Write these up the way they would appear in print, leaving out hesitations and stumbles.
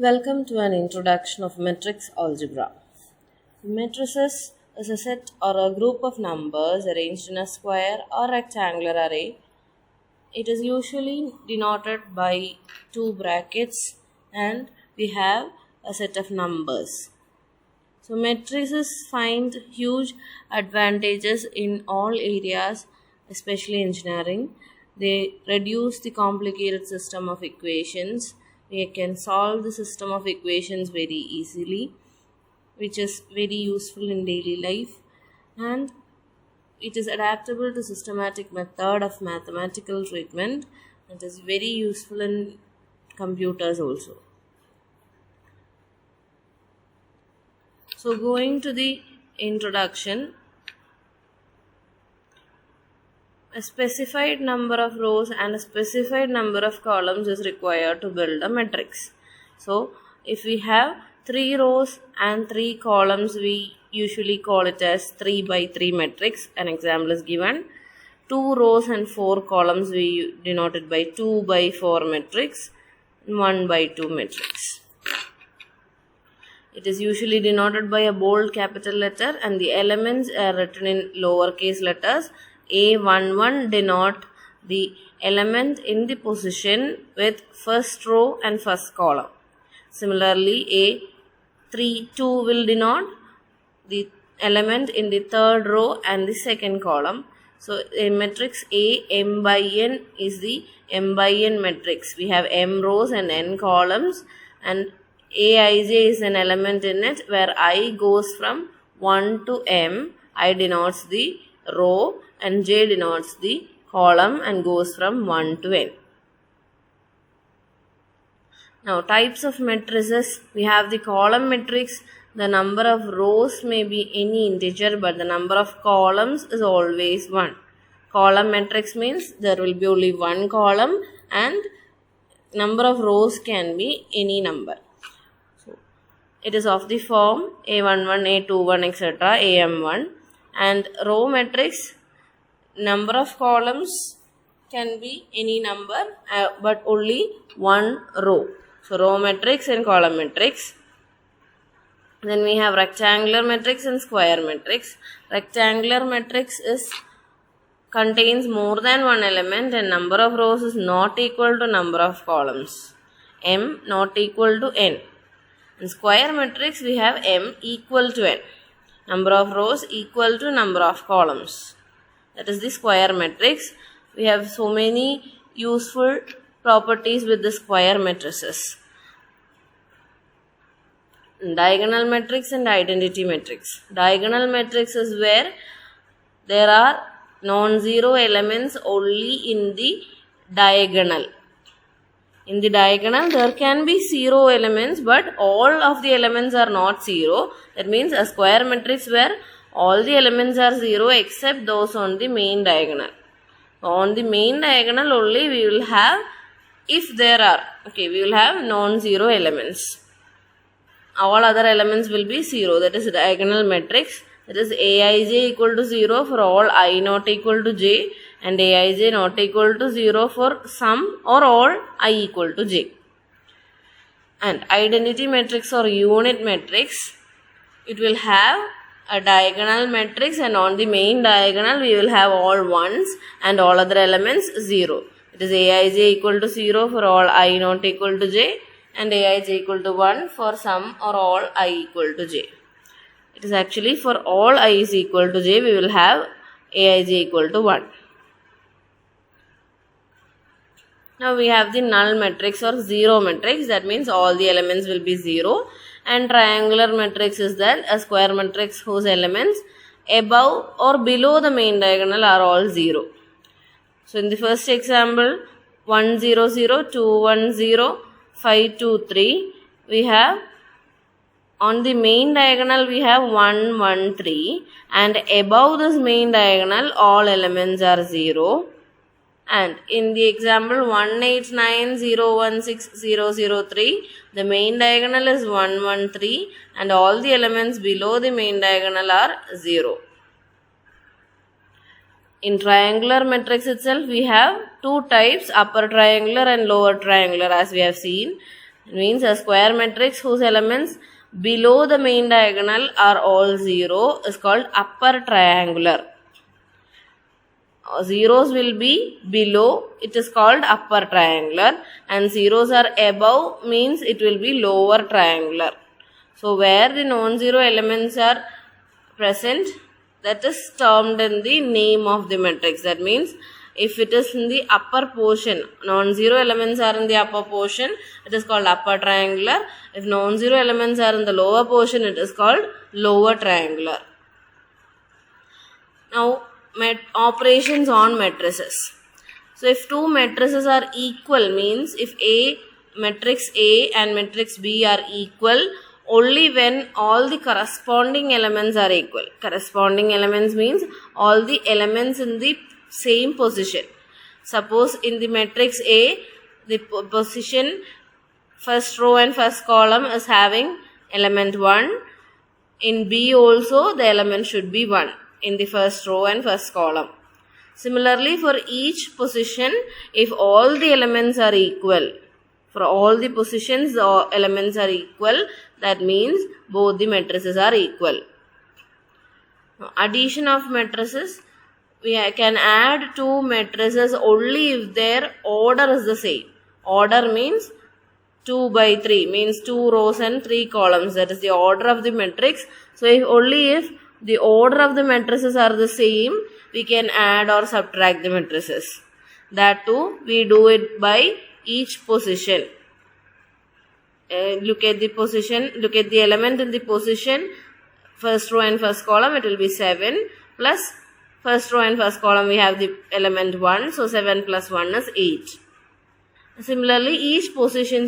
Welcome to an introduction of matrix algebra. Matrices is a set or a group of numbers arranged in a square or rectangular array. It is usually denoted by two brackets and we have a set of numbers. So matrices find huge advantages in all areas, especially engineering. They reduce the complicated system of equations. We can solve the system of equations very easily, which is very useful in daily life, and it is adaptable to systematic method of mathematical treatment. It is very useful in computers also. So going to the introduction, a specified number of rows and a specified number of columns is required to build a matrix. So if we have 3 rows and 3 columns, we usually call it as 3 by 3 matrix. An example is given. 2 rows and 4 columns we denote it by 2 by 4 matrix and 1 by 2 matrix. It is usually denoted by a bold capital letter and the elements are written in lowercase letters. A11 denote the element in the position with first row and first column. Similarly, A32 will denote the element in the third row and the second column. So a matrix A m by n is the m by n matrix. We have m rows and n columns, and Aij is an element in it where I goes from 1 to m. I denotes the row and j denotes the column and goes from 1 to n. Now types of matrices, we have the column matrix. The number of rows may be any integer, but the number of columns is always 1. Column matrix means there will be only one column and number of rows can be any number. So it is of the form A11, A21, etc., AM1. And row matrix, number of columns can be any number but only one row. So row matrix and column matrix. Then we have rectangular matrix and square matrix. Rectangular matrix contains more than one element and number of rows is not equal to number of columns. M not equal to n. In square matrix we have m equal to n. Number of rows equal to number of columns. That is the square matrix. We have so many useful properties with the square matrices. Diagonal matrix and identity matrix. Diagonal matrix is where there are non-zero elements only in the diagonal. In the diagonal there can be 0 elements, but all of the elements are not 0. That means a square matrix where all the elements are 0 except those on the main diagonal. On the main diagonal only we will have, if there are, we will have non-zero elements. All other elements will be 0. That is diagonal matrix. That is Aij equal to 0 for all I not equal to j, and Aij not equal to 0 for some or all I equal to j. And identity matrix or unit matrix, it will have a diagonal matrix, and on the main diagonal we will have all ones and all other elements 0. It is Aij equal to 0 for all I not equal to j, and Aij equal to 1 for some or all I equal to j. It is actually for all I is equal to j we will have Aij equal to 1. Now we have the null matrix or zero matrix. That means all the elements will be 0. And triangular matrix is that a square matrix whose elements above or below the main diagonal are all 0. So in the first example, 1 0 0, 2 1 0, 5 2 3, we have on the main diagonal we have 1 1 3, and above this main diagonal all elements are 0. And in the example 1 8 9 0 1 6 0 0 3, the main diagonal is 1 1 3 and all the elements below the main diagonal are 0. In triangular matrix itself, we have two types, upper triangular and lower triangular, as we have seen. It means a square matrix whose elements below the main diagonal are all 0 is called upper triangular. Zeros will be below, it is called upper triangular, and zeros are above means it will be lower triangular. So where the non-zero elements are present, that is termed in the name of the matrix. That means if it is in the upper portion, non-zero elements are in the upper portion, it is called upper triangular. If non-zero elements are in the lower portion, it is called lower triangular. Now operations on matrices. So if two matrices are equal, means if matrix A and matrix B are equal, only when all the corresponding elements are equal. Corresponding elements means all the elements in the same position. Suppose in the matrix A, the position first row and first column is having element 1. In B also the element should be 1 in the first row and first column. Similarly, for each position, if all the elements are equal, for all the positions the elements are equal, that means both the matrices are equal. Now, addition of matrices, we can add two matrices only if their order is the same. Order means 2 by 3, means 2 rows and 3 columns, that is the order of the matrix. So if the order of the matrices are the same, we can add or subtract the matrices. That too, we do it by each position. Look at the position, look at the element in the position, first row and first column, it will be 7, plus first row and first column we have the element 1, so 7 plus 1 is 8. Similarly,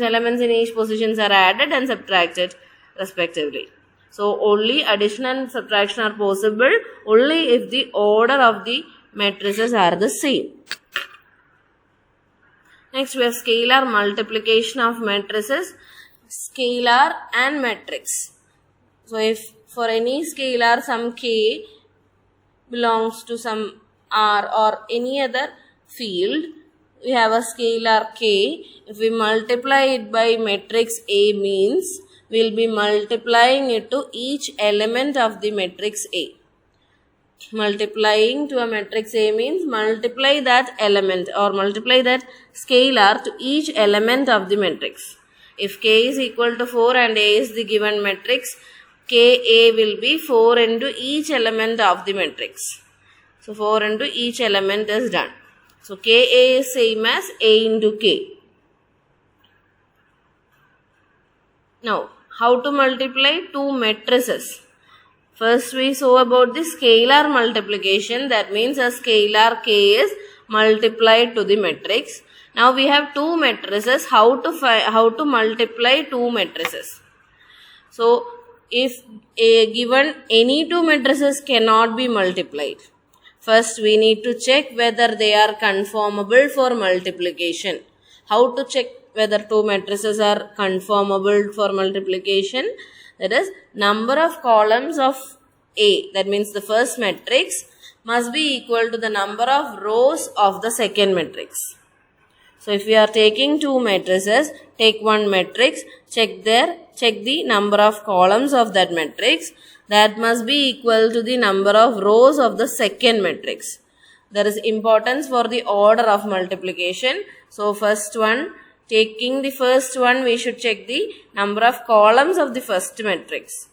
elements in each positions are added and subtracted respectively. So only addition and subtraction are possible only if the order of the matrices are the same. Next we have scalar multiplication of matrices, scalar and matrix. So if for any scalar some k belongs to some r or any other field, we have a scalar k. If we multiply it by matrix A means we will be multiplying it to each element of the matrix A. Multiplying to a matrix A means multiply that element or multiply that scalar to each element of the matrix. If k is equal to 4 and A is the given matrix, Ka will be 4 into each element of the matrix. So 4 into each element is done. So Ka is same as A into K. Now, how to multiply two matrices? First we saw about the scalar multiplication, that means a scalar k is multiplied to the matrix. Now we have two matrices, how to multiply two matrices. So if given any two matrices cannot be multiplied, first we need to check whether they are conformable for multiplication. How to check whether two matrices are conformable for multiplication? That is, number of columns of A, that means the first matrix, must be equal to the number of rows of the second matrix. So if we are taking two matrices, take one matrix, check the number of columns of that matrix, that must be equal to the number of rows of the second matrix. There is importance for the order of multiplication. So taking the first one, we should check the number of columns of the first matrix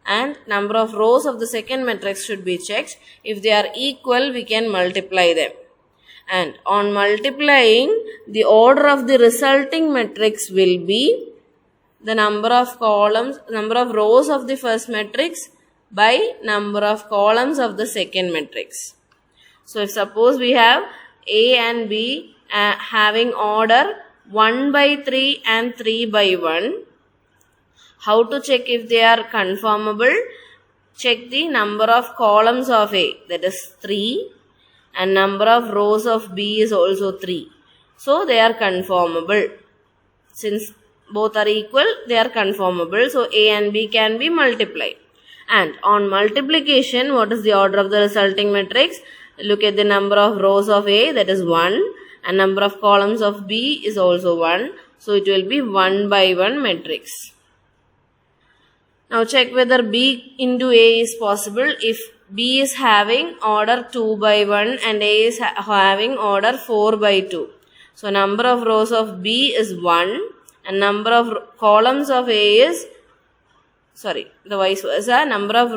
and number of rows of the second matrix should be checked. If they are equal, we can multiply them. And on multiplying, the order of the resulting matrix will be the number of rows of the first matrix by number of columns of the second matrix. So if suppose we have A and B having order 1 by 3 and 3 by 1, how to check if they are conformable? Check the number of columns of A, that is 3, and number of rows of B is also 3. So they are conformable. Since both are equal, they are conformable. So A and B can be multiplied. And on multiplication, what is the order of the resulting matrix? Look at the number of rows of A, that is 1, and number of columns of B is also 1. So it will be 1 by 1 matrix. Now check whether B into A is possible if B is having order 2 by 1 and A is having order 4 by 2. So number of rows of B is 1 and number of columns of A is, the vice versa, number of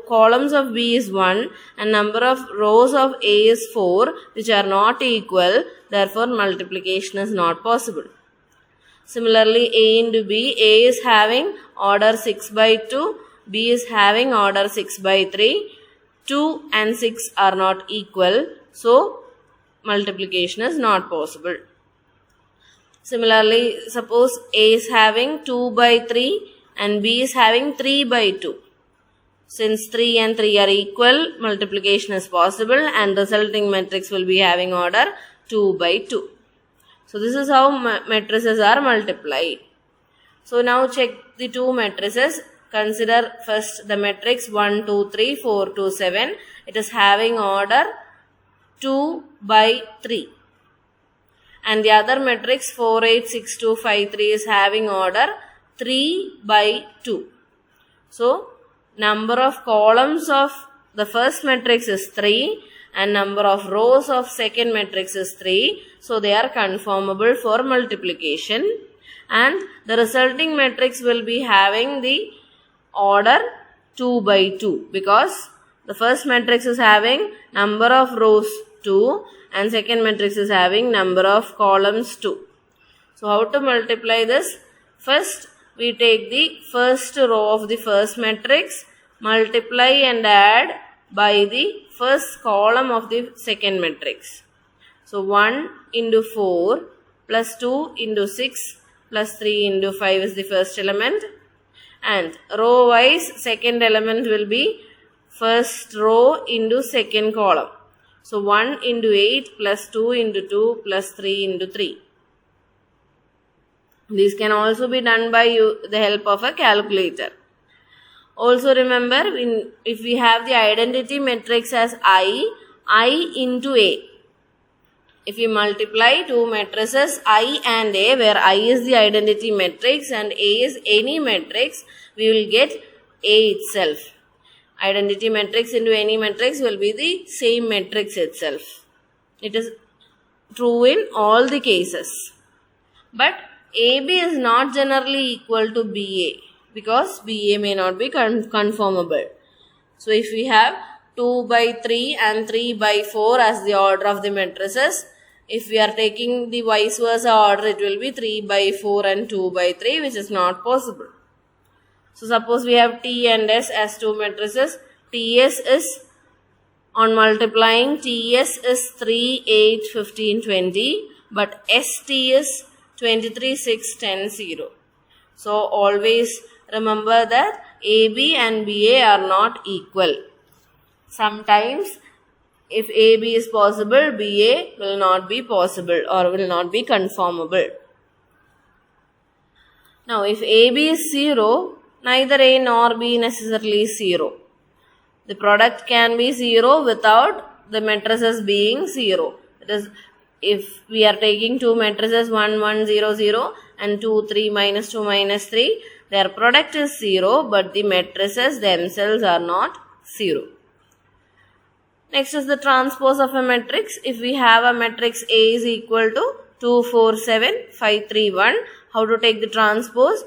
columns of B is 1 and number of rows of A is 4, which are not equal, therefore multiplication is not possible. Similarly, A into B, A is having order 6 by 2, B is having order 6 by 3, 2 and 6 are not equal, so multiplication is not possible. Similarly, suppose A is having 2 by 3 and B is having 3 by 2. Since 3 and 3 are equal, multiplication is possible and resulting matrix will be having order 2 by 2. So this is how matrices are multiplied. So now check the two matrices. Consider first the matrix 1, 2, 3, 4, 2, 7. It is having order 2 by 3. And the other matrix 4, 8, 6, 2, 5, 3 is having order 3 by 2. So number of columns of the first matrix is 3 and number of rows of second matrix is 3. So they are conformable for multiplication and the resulting matrix will be having the order 2 by 2 because the first matrix is having number of rows 2 and second matrix is having number of columns 2. So how to multiply this? First we take the first row of the first matrix, multiply and add by the first column of the second matrix. So 1 into 4 plus 2 into 6 plus 3 into 5 is the first element. And row wise second element will be first row into second column. So 1 into 8 plus 2 into 2 plus 3 into 3. This can also be done by the help of a calculator. Also remember, if we have the identity matrix as I into A. If we multiply two matrices I and A, where I is the identity matrix and A is any matrix, we will get A itself. Identity matrix into any matrix will be the same matrix itself. It is true in all the cases. But AB is not generally equal to BA because BA may not be conformable. So if we have 2 by 3 and 3 by 4 as the order of the matrices, if we are taking the vice versa order, it will be 3 by 4 and 2 by 3, which is not possible. So suppose we have T and S as two matrices. TS is, on multiplying, TS is 3, 8, 15, 20, but ST is 23, 6, 10, 0. So always remember that AB and BA are not equal. Sometimes if AB is possible, BA will not be possible or will not be conformable. Now if AB is 0, neither A nor B necessarily is 0. The product can be 0 without the matrices being 0. That is, if we are taking two matrices 1, 1, 0, 0 and 2, 3, minus 2, minus 3, their product is 0 but the matrices themselves are not 0. Next is the transpose of a matrix. If we have a matrix A is equal to 2, 4, 7, 5, 3, 1, how to take the transpose?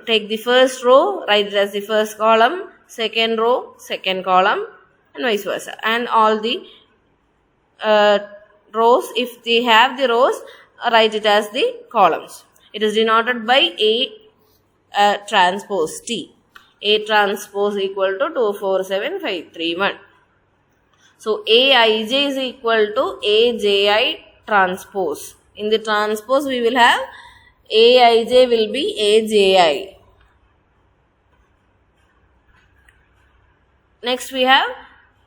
Take the first row, write it as the first column, second row, second column and vice versa. And all the rows, if they have the rows, write it as the columns. It is denoted by A transpose T. A transpose equal to 2, 4, 7, 5, 3, 1. So Aij is equal to Aj transpose. In the transpose we will have Aij will be Aji. Next we have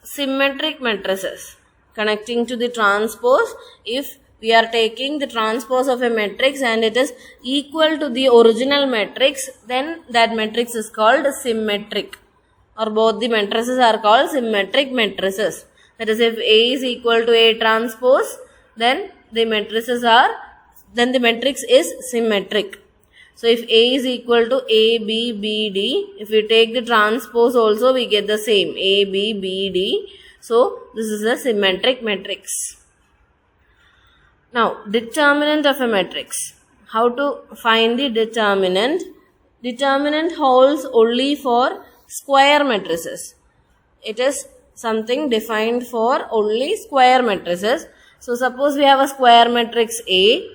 symmetric matrices. Connecting to the transpose, if we are taking the transpose of a matrix and it is equal to the original matrix, then that matrix is called symmetric, or both the matrices are called symmetric matrices. That is, if A is equal to A transpose, then the matrices are then the matrix is symmetric. So if A is equal to A, B, B, D, if we take the transpose also, we get the same, A, B, B, D. So this is a symmetric matrix. Now, determinant of a matrix. How to find the determinant? Determinant holds only for square matrices. It is something defined for only square matrices. So suppose we have a square matrix A.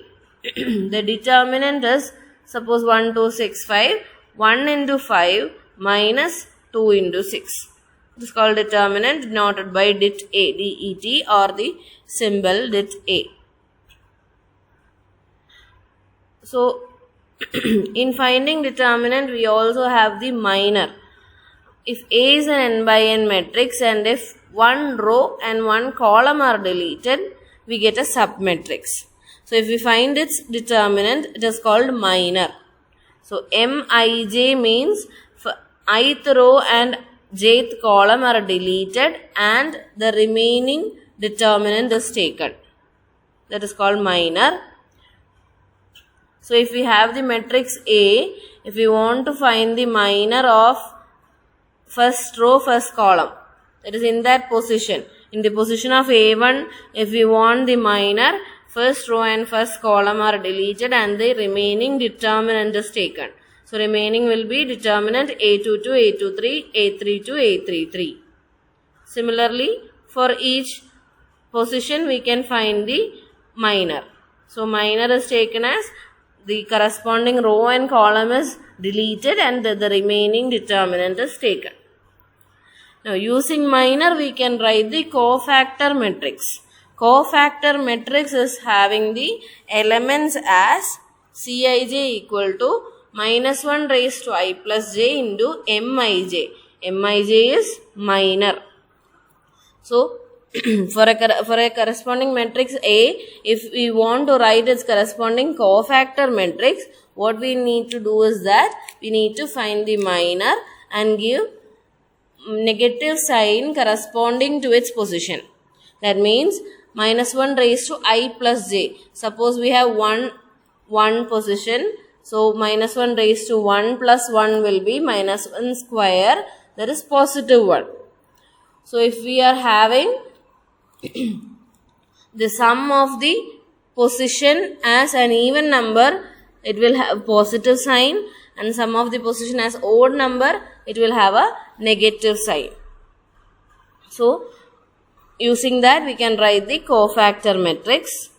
The determinant is, suppose 1, 2, 6, 5. 1 into 5 minus 2 into 6. It is called determinant, denoted by det A, det, or the symbol det A. So, in finding determinant, we also have the minor. If A is an n by n matrix and if one row and one column are deleted, we get a submatrix. So, if we find its determinant, it is called minor. So, Mij means ith row and jth column are deleted and the remaining determinant is taken. That is called minor. So, if we have the matrix A, if we want to find the minor of first row, first column, that is in that position. In the position of A1, if we want the minor, first row and first column are deleted and the remaining determinant is taken. So, remaining will be determinant A22, A23, A32, A33. Similarly, for each position, we can find the minor. So, minor is taken as the corresponding row and column is deleted and the remaining determinant is taken. Now, using minor, we can write the cofactor matrix. Cofactor matrix is having the elements as Cij equal to minus 1 raised to I plus j into Mij. Mij is minor. So, for a corresponding matrix A, if we want to write its corresponding cofactor matrix, what we need to do is that we need to find the minor and give negative sign corresponding to its position. That means minus 1 raised to I plus j. Suppose we have one position. So, minus 1 raised to 1 plus 1 will be minus 1 square, that is positive 1. So, if we are having the sum of the position as an even number, it will have positive sign, and sum of the position as odd number, it will have a negative sign. So, using that we can write the cofactor matrix.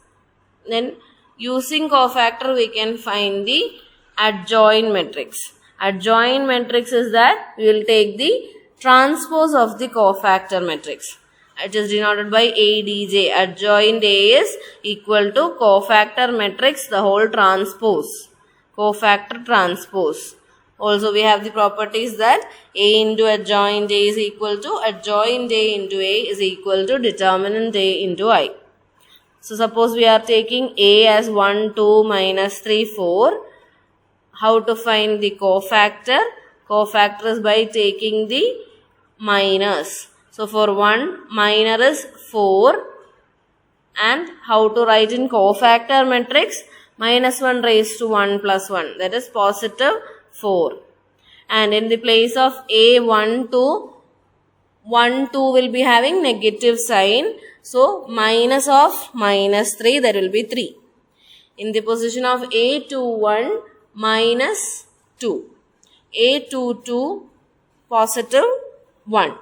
Then using cofactor we can find the adjoint matrix. Adjoint matrix is that we will take the transpose of the cofactor matrix. It is denoted by ADJ. Adjoint A is equal to cofactor matrix, the whole transpose. Cofactor transpose. Also we have the properties that A into adjoint A is equal to adjoint A into A is equal to determinant A into I. So suppose we are taking A as 1, 2, minus 3, 4. How to find the cofactor? Cofactor is by taking the minors. So for 1, minor is 4. And how to write in cofactor matrix? Minus 1 raised to 1 plus 1. That is positive 4. And in the place of A, 1, 2, 1, 2 will be having negative sign. So minus of minus 3, that will be 3. In the position of A, 2, 1, minus 2. A, 2, 2, positive 1.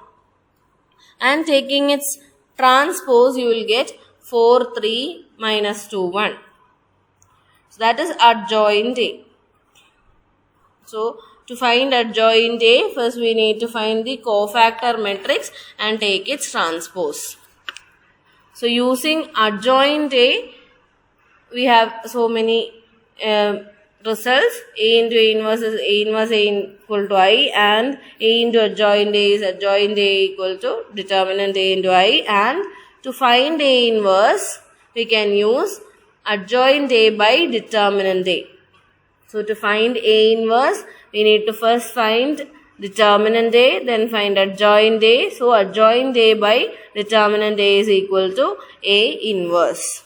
And taking its transpose, you will get 4, 3, minus 2, 1. So that is adjoint A. So to find adjoint A, first we need to find the cofactor matrix and take its transpose. So using adjoint A, we have so many results. A into A inverse is A inverse A equal to I, and A into adjoint A is adjoint A equal to determinant A into I, and to find A inverse, we can use adjoint A by determinant A. So to find A inverse, we need to first find determinant A, then find adjoint A. So adjoint A by determinant A is equal to A inverse.